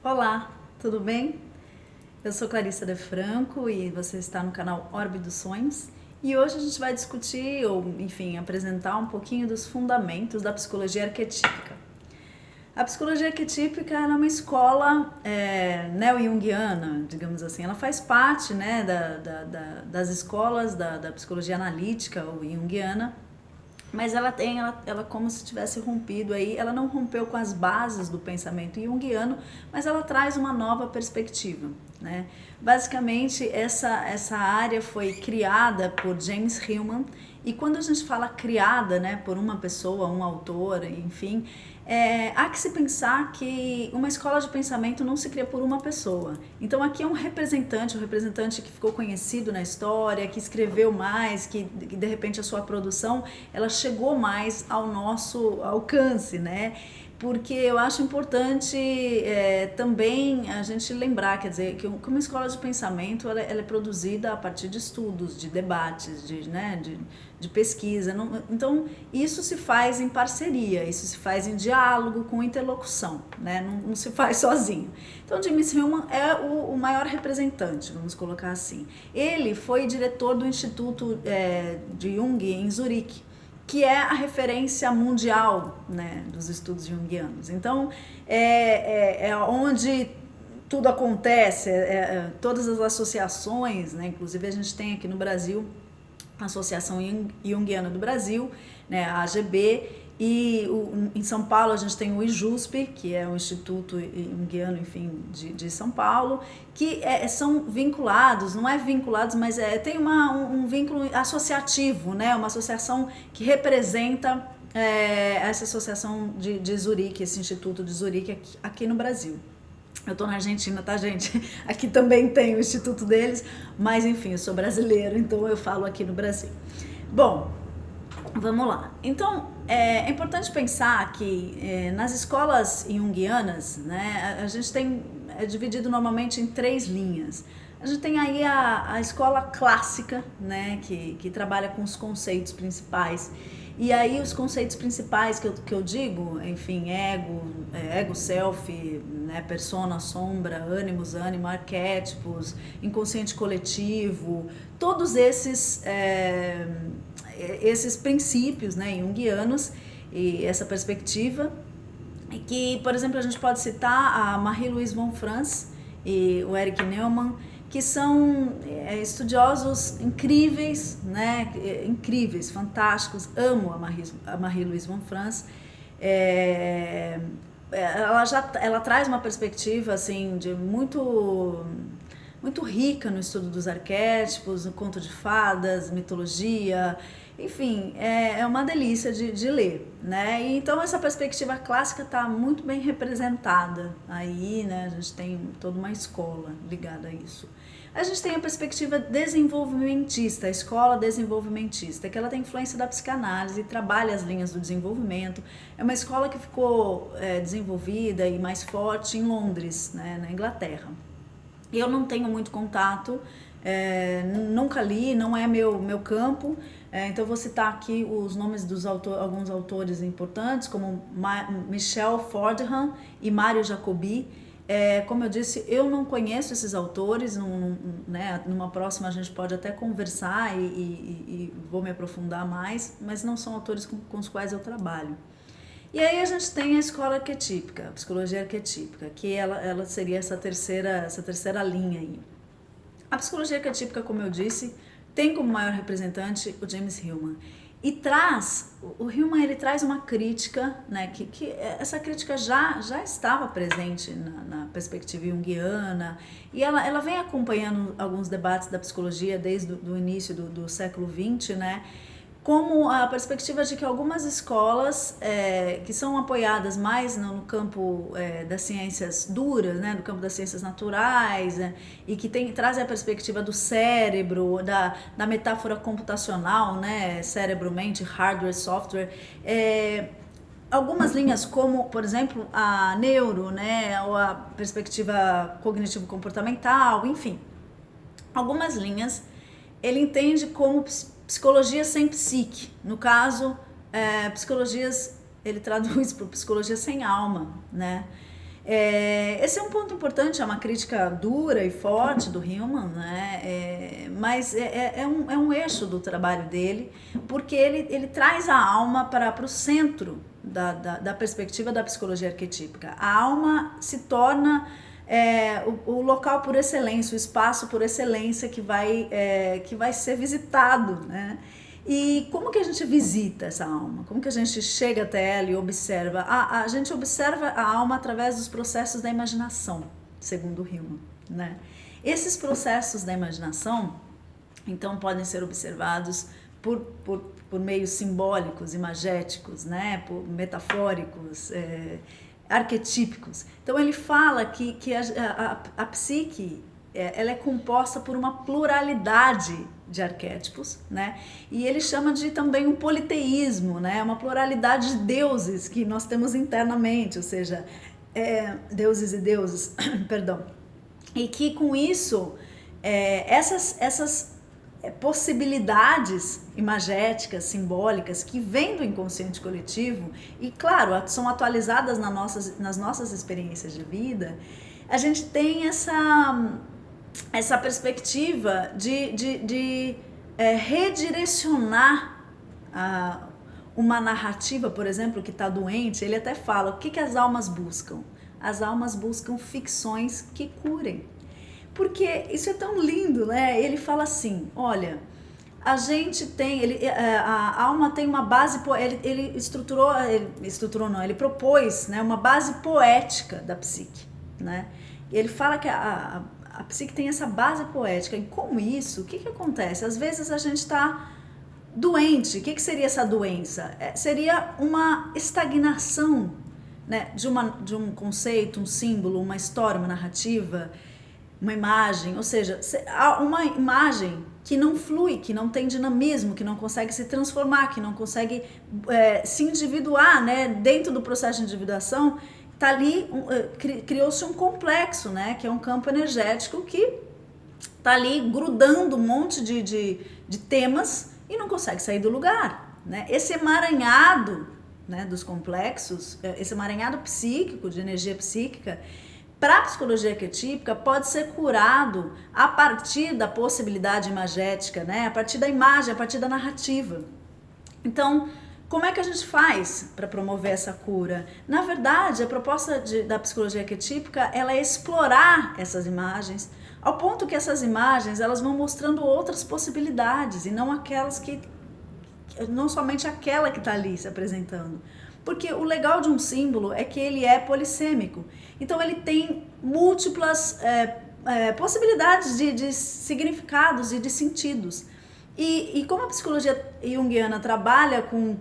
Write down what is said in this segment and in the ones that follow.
Olá, tudo bem? Eu sou Clarissa De Franco e você está no canal Orbe dos Sonhos. E hoje a gente vai discutir, ou enfim, apresentar um pouquinho dos fundamentos da psicologia arquetípica. A psicologia arquetípica é uma escola neo-junguiana, digamos assim. Ela faz parte, né, das escolas da psicologia analítica ou junguiana, mas ela como se tivesse rompido aí, ela não rompeu com as bases do pensamento junguiano, mas ela traz uma nova perspectiva, né? Basicamente, essa área foi criada por James Hillman, e quando a gente fala criada, né, por uma pessoa, um autor, enfim, há que se pensar que uma escola de pensamento não se cria por uma pessoa. Então aqui é um representante que ficou conhecido na história, que escreveu mais, que de repente a sua produção ela chegou mais ao nosso alcance, né? Porque eu acho importante também a gente lembrar, quer dizer, que uma escola de pensamento ela é produzida a partir de estudos, de debates, de pesquisa. Então, isso se faz em parceria, isso se faz em diálogo, com interlocução, né? Não se faz sozinho. Então, James Hillman é o maior representante, vamos colocar assim. Ele foi diretor do Instituto de Jung em Zurique, que é a referência mundial, né, dos estudos junguianos. Então, é onde tudo acontece, todas as associações, né, inclusive a gente tem aqui no Brasil a Associação Junguiana do Brasil, né, a AGB, e em São Paulo a gente tem o IJUSP, que é o Instituto Junguiano, enfim, de São Paulo, que são vinculados, não é vinculados, mas tem um vínculo associativo, né, uma associação que representa essa associação de Zurique, esse Instituto de Zurique aqui no Brasil. Eu tô na Argentina, tá, gente? Aqui também tem o instituto deles, mas enfim, eu sou brasileiro, então eu falo aqui no Brasil. Bom, vamos lá. Então, é importante pensar que nas escolas junguianas, né, a gente é dividido normalmente em 3 linhas. A gente tem aí a escola clássica, né, que trabalha com os conceitos principais. E aí os conceitos principais que eu digo, enfim, ego, self, né, persona, sombra, ânimos, ânima, arquétipos, inconsciente coletivo, todos esses princípios, né, junguianos, e essa perspectiva, que, por exemplo, a gente pode citar a Marie-Louise von Franz e o Erich Neumann, que são estudiosos incríveis, né? Incríveis, fantásticos. Amo a Marie-Louise von Franz. Ela traz uma perspectiva assim de muito rica no estudo dos arquétipos, no conto de fadas, mitologia, enfim, é uma delícia de ler, né? E então essa perspectiva clássica está muito bem representada aí, né? A gente tem toda uma escola ligada a isso. A gente tem a perspectiva desenvolvimentista, a escola desenvolvimentista, que ela tem influência da psicanálise, trabalha as linhas do desenvolvimento. É uma escola que ficou desenvolvida e mais forte em Londres, né, na Inglaterra. Eu não tenho muito contato, nunca li, não é meu campo, então vou citar aqui os nomes dos alguns autores importantes, como Michel Fordham e Mário Jacobi. Como eu disse, eu não conheço esses autores, né, numa próxima a gente pode até conversar e vou me aprofundar mais, mas não são autores com os quais eu trabalho. E aí a gente tem a escola arquetípica, a psicologia arquetípica, que ela seria essa terceira linha aí. A psicologia arquetípica, como eu disse, tem como maior representante o James Hillman. E o Hillman ele traz uma crítica, né, que essa crítica já estava presente na perspectiva junguiana, e ela vem acompanhando alguns debates da psicologia desde o início do século XX, né, como a perspectiva de que algumas escolas que são apoiadas mais no campo das ciências duras, né, no campo das ciências naturais, e que trazem a perspectiva do cérebro, da metáfora computacional, né, cérebro-mente, hardware, software, algumas linhas como, por exemplo, a neuro, né, ou a perspectiva cognitivo-comportamental, enfim, algumas linhas ele entende como psicologia sem psique. No caso, psicologias, ele traduz para psicologia sem alma, né? Esse é um ponto importante, é uma crítica dura e forte do Hillman, né? Mas é um eixo do trabalho dele, porque ele traz a alma para o centro da perspectiva da psicologia arquetípica. A alma se torna o local por excelência, o espaço por excelência que vai ser visitado, né? E como que a gente visita essa alma? Como que a gente chega até ela e observa? A gente observa a alma através dos processos da imaginação, segundo Hillman, né? Esses processos da imaginação, então, podem ser observados por meios simbólicos, imagéticos, né? Por metafóricos, arquetípicos. Então, ele fala que a psique ela é composta por uma pluralidade de arquétipos, né? E ele chama de também um politeísmo, né? Uma pluralidade de deuses que nós temos internamente, ou seja, deuses e deuses, perdão. E que com isso, essas possibilidades imagéticas, simbólicas, que vêm do inconsciente coletivo e, claro, são atualizadas nas nossas experiências de vida, a gente tem essa perspectiva de redirecionar uma narrativa, por exemplo, que está doente. Ele até fala, o que as almas buscam? As almas buscam ficções que curem. Porque isso é tão lindo, né? Ele fala assim, olha, a gente tem, a alma tem uma base, ele propôs, né, uma base poética da psique, né? Ele fala que a psique tem essa base poética, e com isso, o que acontece? Às vezes a gente está doente. O que seria essa doença? Seria uma estagnação, né, de um conceito, um símbolo, uma história, uma narrativa, uma imagem, ou seja, uma imagem que não flui, que não tem dinamismo, que não consegue se transformar, que não consegue se individuar, né? Dentro do processo de individuação, tá ali, criou-se um complexo, né? Que é um campo energético que tá ali grudando um monte de temas e não consegue sair do lugar, né? Esse emaranhado, né, dos complexos, esse emaranhado psíquico, de energia psíquica, para a psicologia arquetípica, pode ser curado a partir da possibilidade imagética, né? A partir da imagem, a partir da narrativa. Então, como é que a gente faz para promover essa cura? Na verdade, a proposta da psicologia arquetípica, ela é explorar essas imagens, ao ponto que essas imagens elas vão mostrando outras possibilidades, e não somente aquela que está ali se apresentando. Porque o legal de um símbolo é que ele é polissêmico. Então ele tem múltiplas possibilidades de significados e de sentidos. E como a psicologia junguiana trabalha com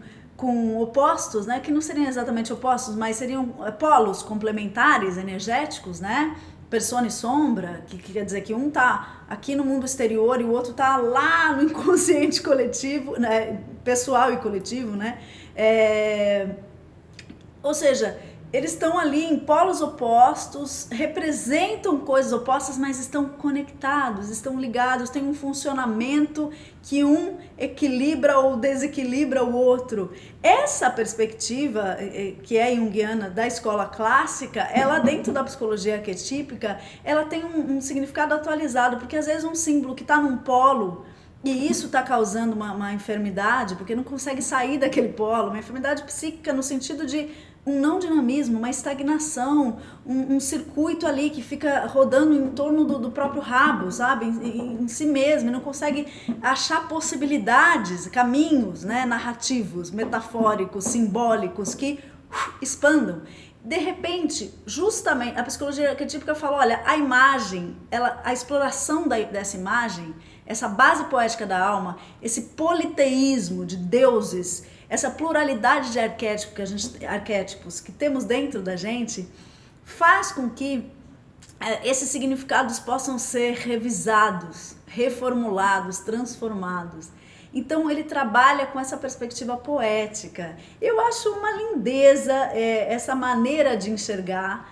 opostos, né, que não seriam exatamente opostos, mas seriam polos complementares, energéticos, né? Persona e sombra, que quer dizer que um está aqui no mundo exterior e o outro está lá no inconsciente coletivo, né, pessoal e coletivo, né? Ou seja, eles estão ali em polos opostos, representam coisas opostas, mas estão conectados, estão ligados, têm um funcionamento que um equilibra ou desequilibra o outro. Essa perspectiva, que é junguiana, da escola clássica, ela dentro da psicologia arquetípica, ela tem um significado atualizado, porque às vezes um símbolo que está num polo, e isso está causando uma enfermidade, porque não consegue sair daquele polo, uma enfermidade psíquica no sentido de um não dinamismo, uma estagnação, um circuito ali que fica rodando em torno do próprio rabo, sabe? Em si mesmo, e não consegue achar possibilidades, caminhos, né, narrativos, metafóricos, simbólicos, que expandam. De repente, justamente, a psicologia arquetípica fala, olha, a imagem, a exploração dessa imagem, essa base poética da alma, esse politeísmo de deuses, essa pluralidade de arquétipos que temos dentro da gente, faz com que esses significados possam ser revisados, reformulados, transformados. Então ele trabalha com essa perspectiva poética. Eu acho uma lindeza essa maneira de enxergar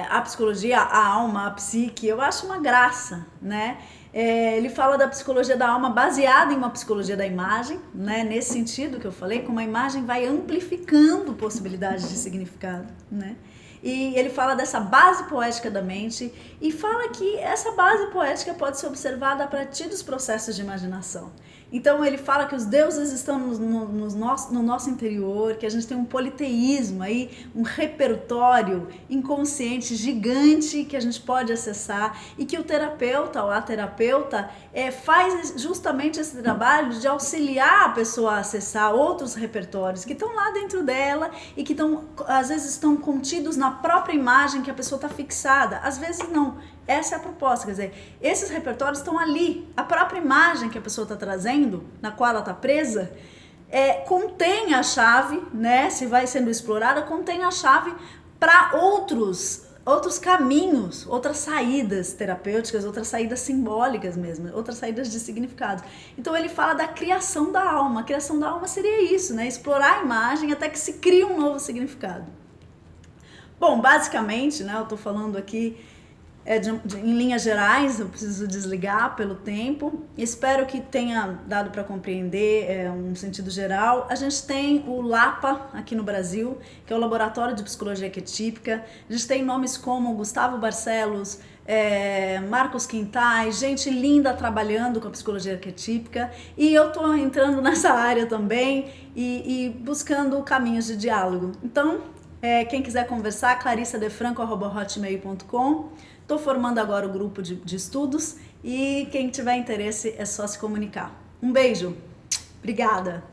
a psicologia, a alma, a psique, eu acho uma graça, né? Ele fala da psicologia da alma baseada em uma psicologia da imagem, né? Nesse sentido que eu falei, como a imagem vai amplificando possibilidades de significado, né? E ele fala dessa base poética da mente e fala que essa base poética pode ser observada a partir dos processos de imaginação. Então ele fala que os deuses estão no nosso interior, que a gente tem um politeísmo aí, um repertório inconsciente gigante que a gente pode acessar e que o terapeuta ou a terapeuta faz justamente esse trabalho de auxiliar a pessoa a acessar outros repertórios que estão lá dentro dela e que às vezes estão contidos na própria imagem que a pessoa está fixada, às vezes não. Essa é a proposta, quer dizer, esses repertórios estão ali, a própria imagem que a pessoa está trazendo, na qual ela está presa, contém a chave, né? Se vai sendo explorada, contém a chave para outros caminhos, outras saídas terapêuticas, outras saídas simbólicas mesmo, outras saídas de significado. Então ele fala da criação da alma. A criação da alma seria isso, né? Explorar a imagem até que se crie um novo significado. Bom, basicamente, né? Eu estou falando aqui em linhas gerais, eu preciso desligar pelo tempo. Espero que tenha dado para compreender um sentido geral. A gente tem o LAPA aqui no Brasil, que é o Laboratório de Psicologia Arquetípica. A gente tem nomes como Gustavo Barcelos, Marcos Quintais, gente linda trabalhando com a psicologia arquetípica. E eu estou entrando nessa área também e buscando caminhos de diálogo. Então, quem quiser conversar, clarissadefranco@hotmail.com. Estou formando agora o grupo de estudos e quem tiver interesse é só se comunicar. Um beijo, obrigada!